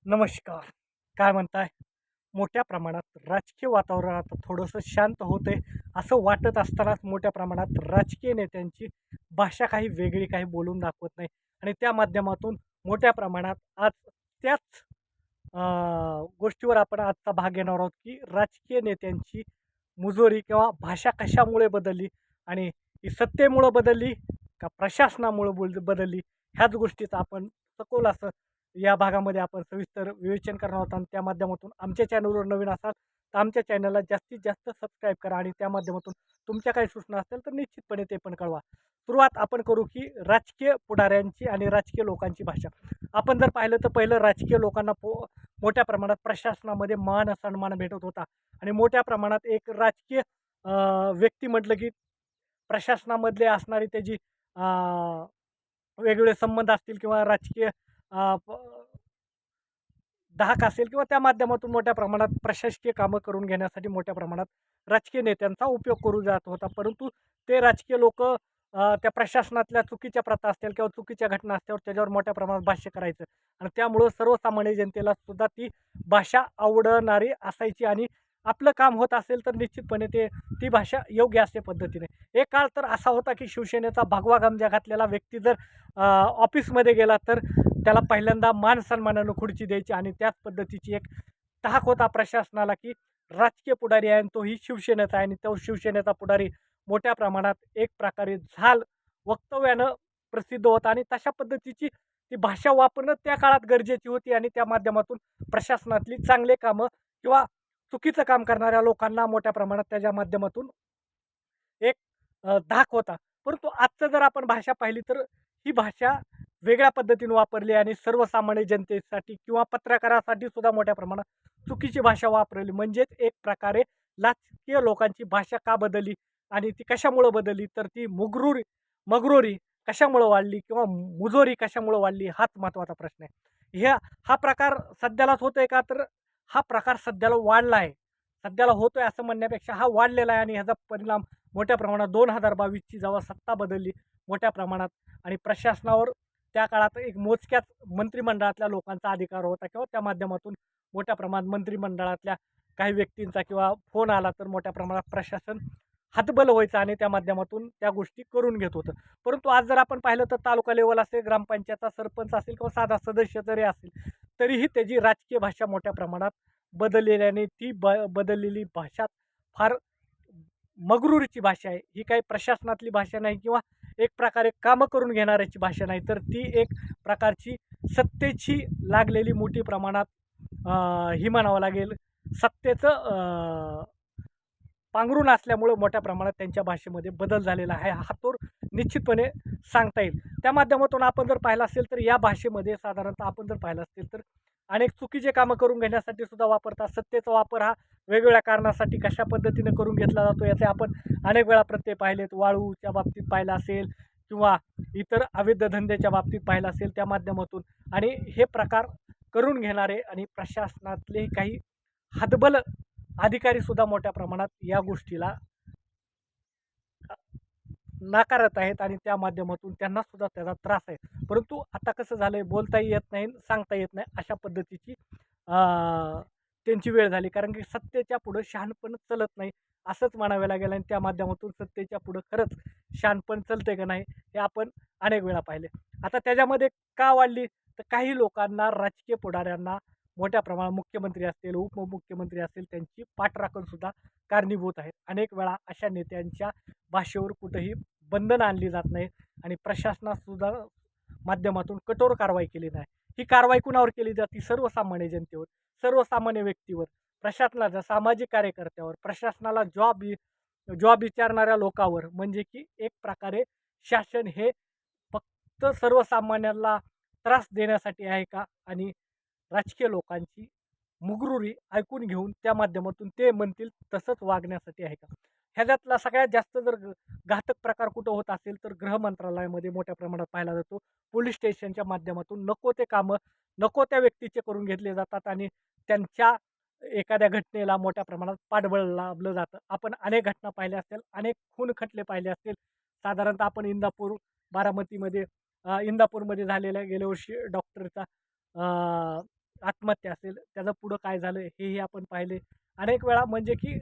नमस्कार. काय म्हणताय? मोठ्या प्रमाणात राजकीय वातावरण आता थोडंसं शांत होतंय, असं वाटत असतानाच मोठ्या प्रमाणात राजकीय नेत्यांची भाषा काही वेगळी काही बोलून दाखवत नाही आणि त्या माध्यमातून मोठ्या प्रमाणात आज त्याच अ, गोष्टीवर आपण आजचा भाग घेणार आहोत, की राजकीय नेत्यांची मुजोरी किंवा भाषा कशामुळे बदलली आणि ही सत्तेमुळं बदलली का प्रशासनामुळं बदलली? ह्याच गोष्टीचा आपण सखोल असं या भागामध्ये आपण सविस्तर विवेचन करणार आहोत आणि त्या माध्यमातून आमच्या चॅनलवर नवीन असाल तर आमच्या चॅनलला जास्तीत जास्त सबस्क्राईब करा आणि त्या माध्यमातून तुमच्या काही सूचना असतील तर निश्चितपणे ते पण कळवा. सुरुवात आपण करू की राजकीय पुढाऱ्यांची आणि राजकीय लोकांची भाषा. आपण जर पाहिलं तर पहिलं राजकीय लोकांना मोठ्या प्रमाणात प्रशासनामध्ये मान सन्मान भेटत होता आणि मोठ्या प्रमाणात एक राजकीय व्यक्ती म्हटलं की प्रशासनामधले असणारी त्याची वेगवेगळे संबंध असतील किंवा राजकीय अ, प धाक असेल किंवा त्या माध्यमातून मोठ्या प्रमाणात प्रशासकीय कामं करून घेण्यासाठी मोठ्या प्रमाणात राजकीय नेत्यांचा उपयोग करू जात होता. परंतु ते राजकीय लोकं त्या प्रशासनातल्या चुकीच्या प्रथा असतील किंवा चुकीच्या घटना असल्यावर त्याच्यावर मोठ्या प्रमाणात भाष्य करायचं आणि त्यामुळं सर्वसामान्य जनतेला सुद्धा ती भाषा आवडणारी असायची आणि आपलं काम होत असेल तर निश्चितपणे ती भाषा योग्य असते पद्धतीने. एक काळ तर असा होता की शिवसेनेचा भगवा गमजा घातलेला व्यक्ती जर ऑफिसमध्ये गेला तर त्याला पहिल्यांदा मान सन्मानानं खुर्ची द्यायची आणि त्याच पद्धतीची एक धाक होता प्रशासनाला, की राजकीय पुढारी आहे आणि तोही शिवसेनेचा आहे आणि तो शिवसेनेचा पुढारी मोठ्या प्रमाणात एक प्रकारे झाल वक्तव्यानं प्रसिद्ध होता आणि तशा पद्धतीची ती भाषा वापरणं त्या काळात गरजेची होती आणि त्या माध्यमातून प्रशासनातली चांगले कामं किंवा चुकीचं काम करणाऱ्या लोकांना मोठ्या प्रमाणात त्याच्या माध्यमातून एक धाक होता. परंतु आजचं जर आपण भाषा पाहिली तर ही भाषा वेगळ्या पद्धतीने वापरली आणि सर्वसामान्य जनतेसाठी किंवा पत्रकारासाठी सुद्धा मोठ्या प्रमाणात चुकीची भाषा वापरली. म्हणजेच एक प्रकारे राजकीय लोकांची भाषा का बदलली आणि ती कशामुळं बदलली? तर ती मगरुरी कशामुळं वाढली किंवा मुजोरी कशामुळं वाढली? हाच महत्त्वाचा प्रश्न आहे. हा प्रकार सध्यालाच होतोय का? तर हा प्रकार सध्याला वाढला आहे. सध्याला होतोय असं म्हणण्यापेक्षा हा वाढलेला आहे आणि ह्याचा परिणाम मोठ्या प्रमाणात 2022ची जेव्हा सत्ता बदलली मोठ्या प्रमाणात आणि प्रशासनावर त्या काळात एक मोजक्याच मंत्रिमंडळातल्या लोकांचा अधिकार होता किंवा त्या माध्यमातून मोठ्या प्रमाणात मंत्रिमंडळातल्या काही व्यक्तींचा किंवा फोन आला तर मोठ्या प्रमाणात प्रशासन हतबल व्हायचं आणि त्या माध्यमातून त्या गोष्टी करून घेत होतं. परंतु आज जर आपण पाहिलं तर तालुका लेवल असेल, ग्रामपंचायतचा सरपंच असेल किंवा साधा सदस्य जरी असेल, तरीही त्याची राजकीय भाषा मोठ्या प्रमाणात बदललेल्याने ती बदललेली भाषा फार मगरुरीची भाषा आहे. ही काही प्रशासनातली भाषा नाही किंवा एक प्रकारे कामं करून घेणाऱ्याची भाषा नाही, तर ती एक प्रकारची सत्तेची लागलेली मोठी प्रमाणात ही म्हणावं लागेल सत्तेचं पांघरूण असल्यामुळं मोठ्या प्रमाणात त्यांच्या भाषेमध्ये बदल झालेला आहे. हा तर निश्चितपणे सांगता येईल. त्या माध्यमातून आपण जर पाहिलं असेल तर या भाषेमध्ये साधारणतः आपण जर पाहिलं असेल तर अनेक चुकीचे कामं करून घेण्यासाठी सुद्धा वापरतात. सत्तेचा वापर हा वेगवेगळ्या कारणासाठी कशा पद्धतीने करून घेतला जातो याचे आपण अनेक वेळा प्रत्यय पाहिलेत. वाळूच्या बाबतीत पाहिलं असेल किंवा इतर अवैध धंद्याच्या बाबतीत पाहिलं असेल त्या माध्यमातून आणि हे प्रकार करून घेणारे आणि प्रशासनातले काही हतबल अधिकारी सुद्धा मोठ्या प्रमाणात या गोष्टीला नाकारत आहेत आणि त्या माध्यमातून त्यांना सुद्धा त्याचा त्रास आहे. परंतु आता कसं झालंय बोलताही येत नाही, सांगता येत नाही अशा पद्धतीची त्यांची वेळ झाली. कारण की सत्तेच्या पुढं शहाणपण चलत नाही असंच म्हणावं लागेल आणि त्या माध्यमातून सत्तेच्या पुढं खरंच शहाणपण चलतंय का नाही हे आपण अनेक वेळा पाहिले. आता त्याच्यामध्ये का वाढली? तर काही लोकांना राजकीय पुढाऱ्यांना मोठ्या प्रमाणात मुख्यमंत्री असतील, उपमुख्यमंत्री असतील त्यांची पाठराखण सुद्धा कारणीभूत आहे. अनेक वेळा अशा नेत्यांच्या भाषेवर कुठेही बंधनं आणली जात नाहीत आणि प्रशासनासुद्धा माध्यमातून कठोर कारवाई केली नाही. ही कारवाई कुणावर केली जाते? सर्वसामान्य जनतेवर, सर्वसामान्य व्यक्तीवर, प्रशासनाच्या सामाजिक कार्यकर्त्यावर, प्रशासनाला जॉब विचारणाऱ्या लोकांवर. म्हणजे की एक प्रकारे शासन हे फक्त सर्वसामान्यांना त्रास देण्यासाठी आहे का? आणि राजकीय लोकांची मुगरुरी ऐकून घेऊन त्या माध्यमातून ते म्हणतील तसंच वागण्यासाठी आहे का? ह्याच्यातला सगळ्यात जास्त जर घातक प्रकार कुठं होत असेल तर गृह मंत्रालयामध्ये मोठ्या प्रमाणात पाहायला जातो. पोलीस स्टेशनच्या माध्यमातून नको ते कामं नको त्या व्यक्तीचे करून घेतले जातात आणि त्यांच्या एखाद्या घटनेला मोठ्या प्रमाणात पाठबळ लाभलं जातं. आपण अनेक घटना पाहिल्या असतील, अनेक खून खटले पाहिले असतील. साधारणतः आपण बारामतीमध्ये इंदापूरमध्ये झालेल्या गेल्या वर्षी डॉक्टरचा आत्महत्या असेल, त्याचं पुढं काय झालं हेही आपण पाहिले. अनेक वेळा म्हणजे की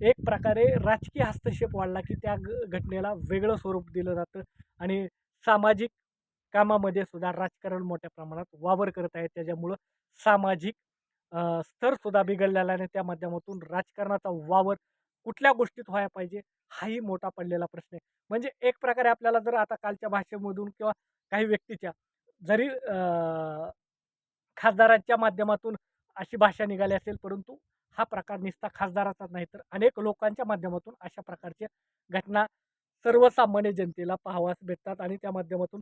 एक प्रकारे राजकीय हस्तक्षेप वाढला, की त्या घटनेला वेगळं स्वरूप दिलं जातं आणि सामाजिक कामामध्ये सुद्धा राजकारण मोठ्या प्रमाणात वावर करत आहे. त्याच्यामुळं सामाजिक स्तरसुद्धा बिघडलेला आहे आणि त्या माध्यमातून राजकारणाचा वावर कुठल्या गोष्टीत व्हायला पाहिजे, हाही मोठा पडलेला प्रश्न आहे. म्हणजे एक प्रकारे आपल्याला जर आता कालच्या भाषेमधून किंवा काही व्यक्तीच्या जरी खासदारांच्या माध्यमातून अशी भाषा निघाली असेल, परंतु हा प्रकार नुसता खासदाराचाच नाही, तर अनेक लोकांच्या माध्यमातून अशा प्रकारच्या घटना सर्वसामान्य जनतेला पाहावयास भेटतात आणि त्या माध्यमातून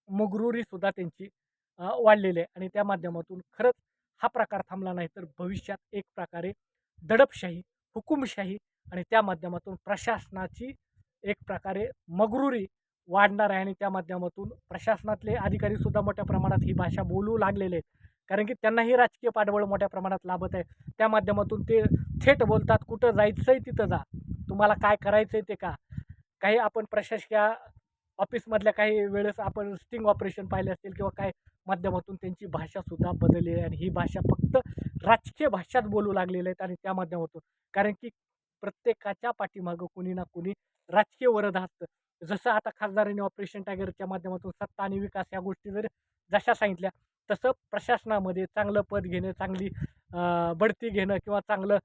मुगरुरीसुद्धा त्यांची वाढलेली आहे आणि त्या माध्यमातून खरंच हा प्रकार थांबला नाही, तर भविष्यात एक प्रकारे दडपशाही, हुकुमशाही आणि त्या माध्यमातून प्रशासनाची एक प्रकारे मगरुरी वाढणार आहे आणि त्या माध्यमातून प्रशासनातले अधिकारीसुद्धा मोठ्या प्रमाणात ही भाषा बोलू लागलेले आहेत. कारण की त्यांनाही राजकीय पाठबळ मोठ्या प्रमाणात लाभत आहे. त्या माध्यमातून ते थेट बोलतात, "कुठं जायचंय तिथं जा. तुम्हाला काय करायचंय ते का." काही आपण प्रशासकीय ऑफिसमधल्या काही वेळेस आपण स्टिंग ऑपरेशन पाहिले असतील किंवा काय माध्यमातून त्यांची भाषासुद्धा बदलली आहे आणि ही भाषा फक्त राजकीय भाषाच बोलू लागलेल्या आहेत आणि त्या माध्यमातून कारण की प्रत्येकाच्या पाठीमागं कुणी ना कुणी राजकीय वरद असतं. जसं आता खासदारांनी ऑपरेशन टायगरच्या माध्यमातून सत्ता आणि विकास या गोष्टी जर जशा सांगितल्या, तसं प्रशासनामध्ये चांगलं पद घेणं, चांगली बढती घेणं किंवा चांगलं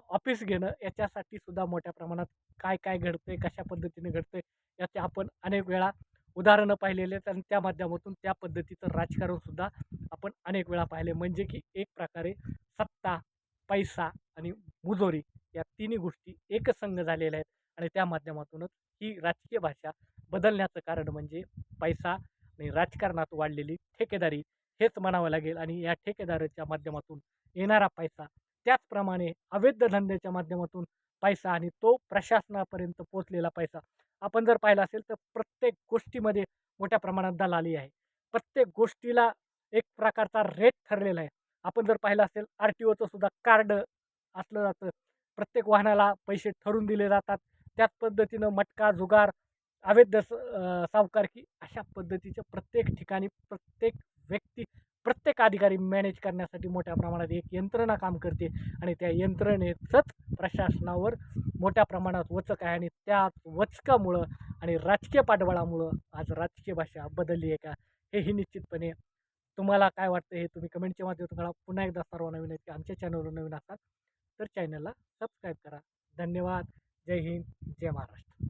ऑफिस घेणं याच्यासाठी सुद्धा मोठ्या प्रमाणात काय काय घडतंय, कशा पद्धतीने घडतंय याचे आपण अनेक वेळा उदाहरणं पाहिलेले आहेत आणि त्या माध्यमातून त्या पद्धतीचं राजकारणसुद्धा आपण अनेक वेळा पाहिले. म्हणजे की एक प्रकारे सत्ता, पैसा आणि मुजोरी या तिन्ही गोष्टी एकसंध झालेल्या आहेत आणि त्या माध्यमातूनच ही राजकीय भाषा बदलण्याचं कारण म्हणजे पैसा आणि राजकारणात वाढलेली ठेकेदारी हेच म्हणावं लागेल आणि या ठेकेदारीच्या माध्यमातून येणारा पैसा त्याचप्रमाणे अवैध धंद्याच्या माध्यमातून पैसा आणि तो प्रशासनापर्यंत पोहोचलेला पैसा आपण जर पाहिला असेल तर प्रत्येक गोष्टीमध्ये मोठ्या प्रमाणात दलाली आहे. प्रत्येक गोष्टीला एक प्रकारचा रेट ठरलेला आहे. आपण जर पाहिलं असेल आर-टी-ओचं सुद्धा कार्ड असलं जातं. प्रत्येक वाहनाला पैसे ठरवून दिले जातात. त्याच पद्धतीनं मटका, जुगार, अवैध सावकारकी अशा पद्धतीच्या प्रत्येक ठिकाणी प्रत्येक व्यक्ती, प्रत्येक अधिकारी मॅनेज करण्यासाठी मोठ्या प्रमाणात एक यंत्रणा काम करते आणि त्या यंत्रणेचंच प्रशासनावर मोठ्या प्रमाणात वचक आहे आणि त्या वचकामुळं आणि राजकीय पाठबळामुळं आज राजकीय भाषा बदलली आहे का? हेही निश्चितपणे तुम्हाला काय वाटतं हे तुम्ही कमेंटच्या माध्यमातून कळवा. पुन्हा एकदा सर्वांना विनंती आमच्या चॅनलवर नवीन असाल तर चॅनलला सबस्क्राईब करा. धन्यवाद. जय हिंद, जय महाराष्ट्र.